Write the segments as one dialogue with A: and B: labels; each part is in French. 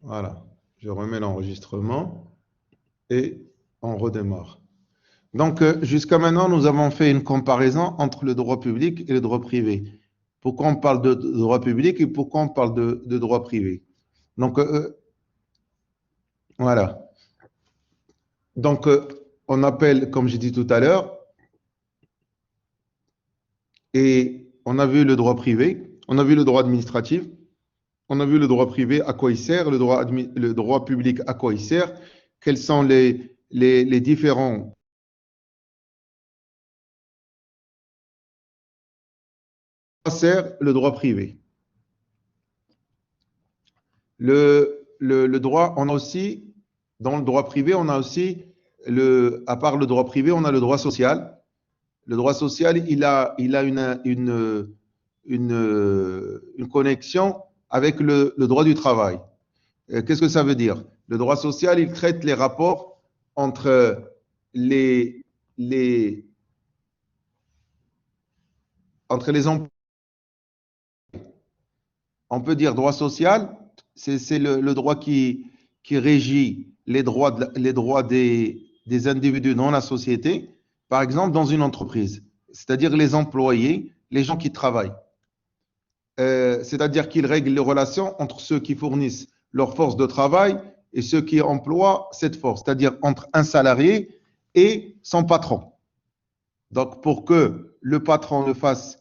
A: Voilà. Je remets l'enregistrement et on redémarre. Donc, jusqu'à maintenant, nous avons fait une comparaison entre le droit public et le droit privé. Pourquoi on parle de droit public et pourquoi on parle de droit privé? Donc, voilà. Donc, on appelle, comme j'ai dit tout à l'heure, et on a vu le droit privé, on a vu le droit administratif, on a vu le droit privé, à quoi il sert, le droit public, à quoi il sert, quels sont les différents sert le droit privé. Le droit, on a aussi, dans le droit privé, on a aussi, à part le droit privé, on a le droit social. Le droit social, il a une connexion avec le droit du travail. Qu'est-ce que ça veut dire? Le droit social, il traite les rapports entre les, entre les emplois. On peut dire droit social, c'est le droit qui régit les droits des individus dans la société, par exemple dans une entreprise, c'est-à-dire les employés, les gens qui travaillent. C'est-à-dire qu'il règle les relations entre ceux qui fournissent leur force de travail et ceux qui emploient cette force, c'est-à-dire entre un salarié et son patron. Donc, pour que le patron ne fasse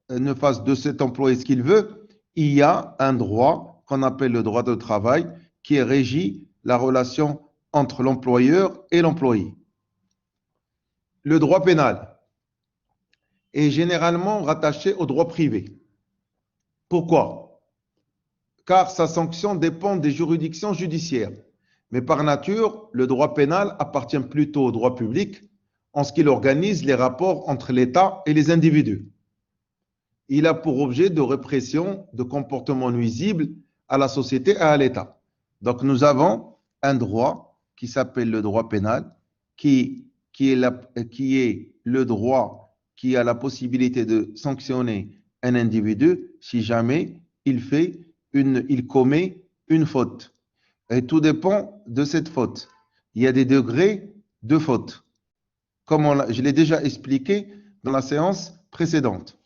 A: de cet employé ce qu'il veut, il y a un droit qu'on appelle le droit de travail qui régit la relation entre l'employeur et l'employé. Le droit pénal est généralement rattaché au droit privé. Pourquoi? Car sa sanction dépend des juridictions judiciaires. Mais par nature, le droit pénal appartient plutôt au droit public en ce qu'il organise les rapports entre l'État et les individus. Il a pour objet de répression de comportements nuisibles à la société et à l'État. Donc nous avons un droit qui s'appelle le droit pénal, qui est le droit qui a la possibilité de sanctionner un individu si jamais il commet une faute. Et tout dépend de cette faute. Il y a des degrés de faute, comme je l'ai déjà expliqué dans la séance précédente.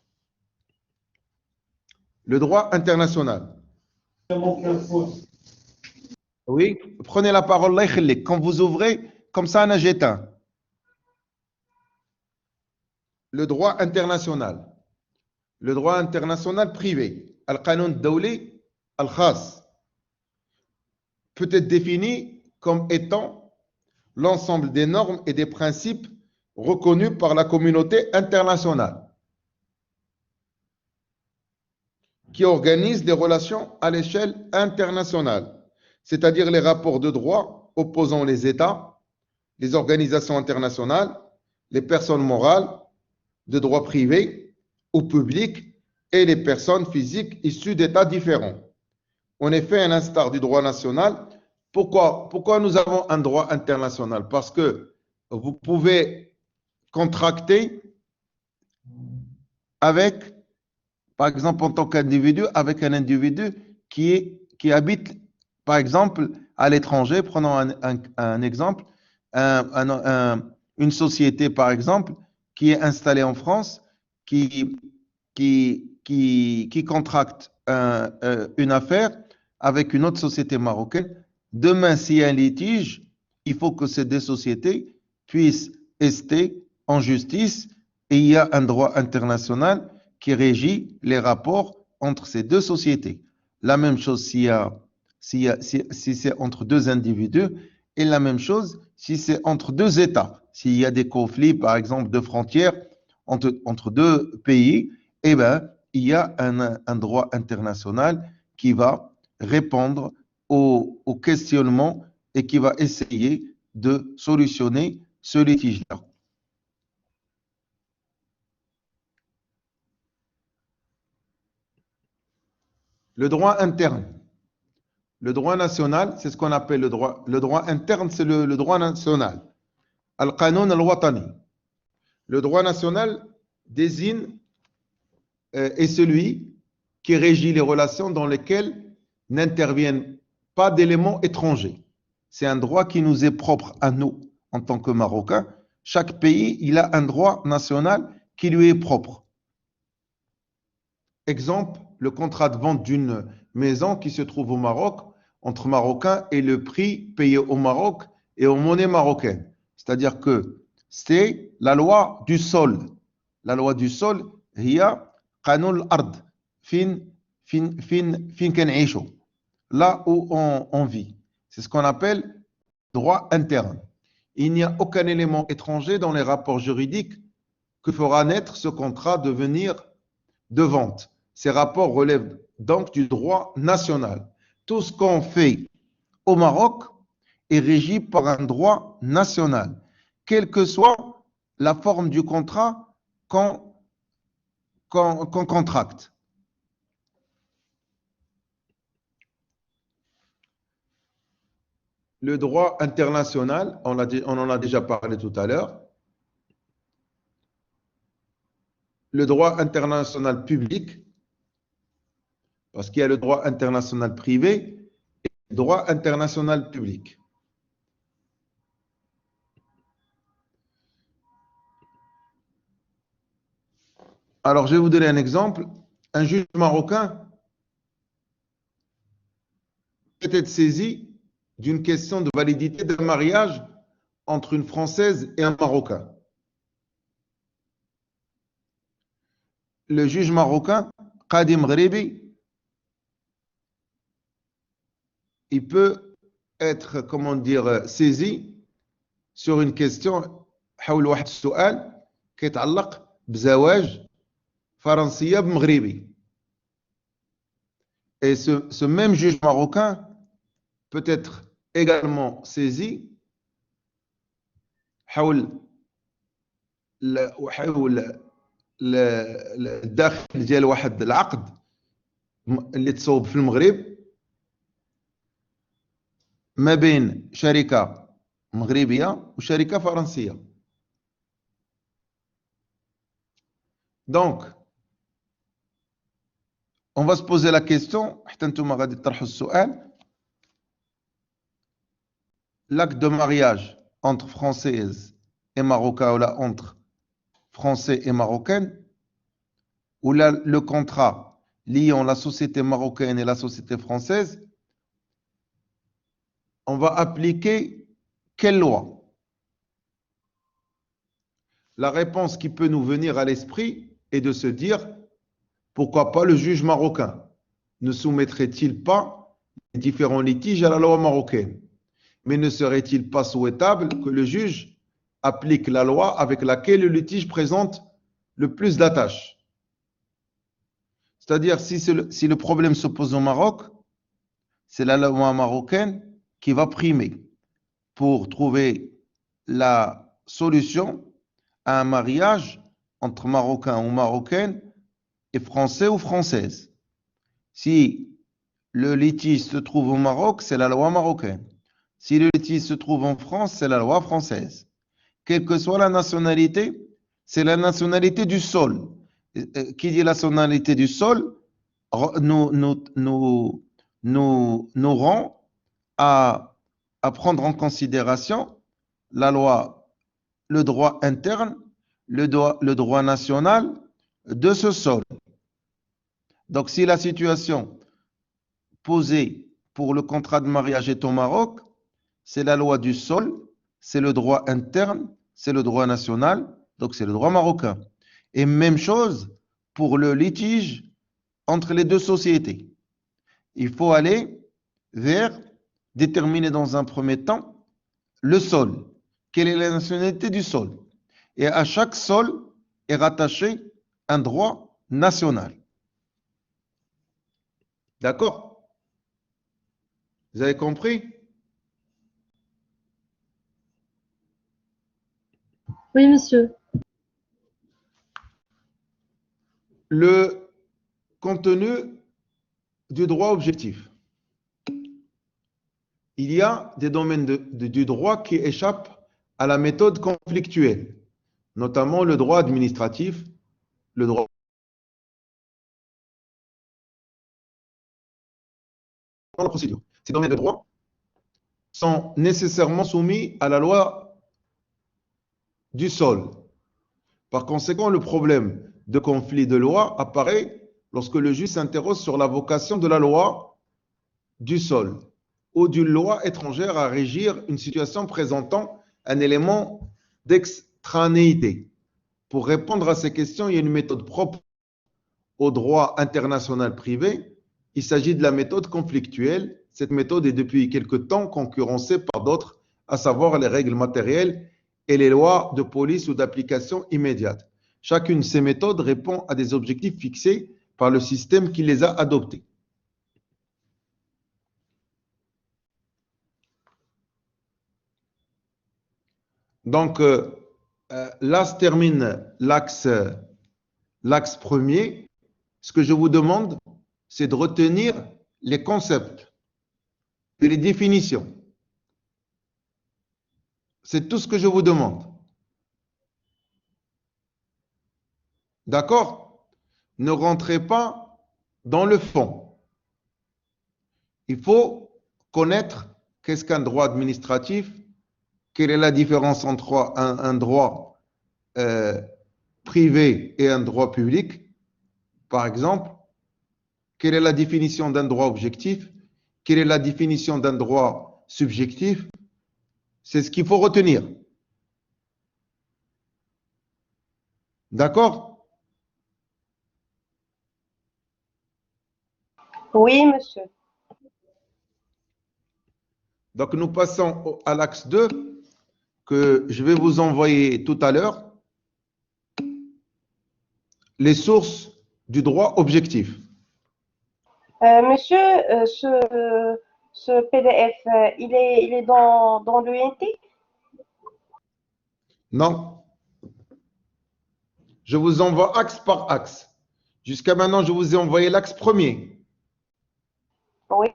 A: Le droit international. Oui, prenez la parole là, quand vous ouvrez, comme ça, on j'éteins. Le droit international. Le droit international privé. Al-Qanun Dawli Al-Khas peut être défini comme étant l'ensemble des normes et des principes reconnus par la communauté internationale qui organise des relations à l'échelle internationale, c'est-à-dire les rapports de droit opposant les États, les organisations internationales, les personnes morales de droit privé ou public et les personnes physiques issues d'États différents. En effet, à l'instar du droit national, pourquoi nous avons un droit international? Parce que vous pouvez contracter avec, par exemple, en tant qu'individu, avec un individu qui habite, par exemple, à l'étranger. Prenons un exemple, une société, par exemple, qui est installée en France, qui contracte une affaire avec une autre société marocaine. Demain, s'il y a un litige, il faut que ces deux sociétés puissent rester en justice et il y a un droit international qui régit les rapports entre ces deux sociétés. La même chose si c'est entre deux individus et la même chose si c'est entre deux États. S'il y a des conflits, par exemple, de frontières entre deux pays, eh bien, il y a un droit international qui va répondre au questionnement et qui va essayer de solutionner ce litige-là. Le droit interne. Le droit national, c'est ce qu'on appelle le droit. Le droit interne, c'est le droit national. Al-Qanun al-Watani. Le droit national désigne est celui qui régit les relations dans lesquelles n'interviennent pas d'éléments étrangers. C'est un droit qui nous est propre à nous en tant que Marocains. Chaque pays, il a un droit national qui lui est propre. Exemple, le contrat de vente d'une maison qui se trouve au Maroc entre Marocains et le prix payé au Maroc et aux monnaies marocaines. C'est-à-dire que c'est la loi du sol. La loi du sol, هي قانون الأرض فين كنعيشوا. Là où on vit. C'est ce qu'on appelle droit interne. Il n'y a aucun élément étranger dans les rapports juridiques que fera naître ce contrat de vente. Ces rapports relèvent donc du droit national. Tout ce qu'on fait au Maroc est régi par un droit national, quelle que soit la forme du contrat qu'on contracte. Le droit international, on en a déjà parlé tout à l'heure. Le droit international public, parce qu'il y a le droit international privé et le droit international public. Alors, je vais vous donner un exemple. Un juge marocain peut être saisi d'une question de validité d'un mariage entre une Française et un Marocain. Le juge marocain, Qadi Maghribi, il peut être, comment dire, saisi sur une question حول واحد السؤال كيتعلق بزواج فرنسية بمغربي. Et ce même juge marocain peut être également saisi حول الداخل ديال واحد العقد اللي تصوب في المغرب ما بين شركة مغربية وشركة فرنسية. Donc, on va se poser la question, حتى نتوما غادي تطرحوا السؤال. L'acte de mariage entre Françaises et Marocains ou là entre Français et Marocaines, ou là le contrat liant la société marocaine et la société française, on va appliquer quelle loi? La réponse qui peut nous venir à l'esprit est de se dire, pourquoi pas le juge marocain? Ne soumettrait-il pas les différents litiges à la loi marocaine? Mais ne serait-il pas souhaitable que le juge applique la loi avec laquelle le litige présente le plus d'attaches? C'est-à-dire, si le problème se pose au Maroc, c'est la loi marocaine qui va primer pour trouver la solution à un mariage entre Marocains ou Marocaines et Français ou Françaises. Si le litige se trouve au Maroc, c'est la loi marocaine. Si le litige se trouve en France, c'est la loi française. Quelle que soit la nationalité, c'est la nationalité du sol. Qui dit la nationalité du sol nous rend à prendre en considération la loi, le droit interne, le droit national de ce sol. Donc, si la situation posée pour le contrat de mariage est au Maroc, c'est la loi du sol, c'est le droit interne, c'est le droit national, donc c'est le droit marocain. Et même chose pour le litige entre les deux sociétés. Il faut aller vers déterminer dans un premier temps le sol. Quelle est la nationalité du sol? Et à chaque sol est rattaché un droit national. D'accord? Vous avez compris?
B: Oui, monsieur.
A: Le contenu du droit objectif. Il y a des domaines du droit qui échappent à la méthode conflictuelle, notamment le droit administratif, le droit de procédure. ces domaines de droit sont nécessairement soumis à la loi du sol. Par conséquent, le problème de conflit de loi apparaît lorsque le juge s'interroge sur la vocation de la loi du sol ou d'une loi étrangère à régir une situation présentant un élément d'extranéité. Pour répondre à ces questions, il y a une méthode propre au droit international privé. Il s'agit de la méthode conflictuelle. Cette méthode est depuis quelque temps concurrencée par d'autres, à savoir les règles matérielles et les lois de police ou d'application immédiate. Chacune de ces méthodes répond à des objectifs fixés par le système qui les a adoptés. Donc, là se termine l'axe premier. Ce que je vous demande, c'est de retenir les concepts et les définitions. C'est tout ce que je vous demande. D'accord? Ne rentrez pas dans le fond. Il faut connaître qu'est-ce qu'un droit administratif, quelle est la différence entre un droit privé et un droit public, par exemple. Quelle est la définition d'un droit objectif? Quelle est la définition d'un droit subjectif? C'est ce qu'il faut retenir. D'accord?
C: Oui, monsieur.
A: Donc, nous passons à l'axe 2 que je vais vous envoyer tout à l'heure. Les sources du droit objectif.
C: Monsieur, ce PDF, il est dans l'UNT?
A: Non. Je vous envoie axe par axe. Jusqu'à maintenant, je vous ai envoyé l'axe premier.
C: Oui.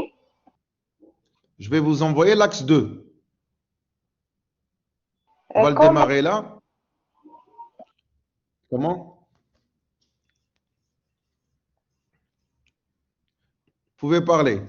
A: Je vais vous envoyer l'axe 2. On va le
C: Comment?
A: démarrer là. Comment? Vous pouvez parler.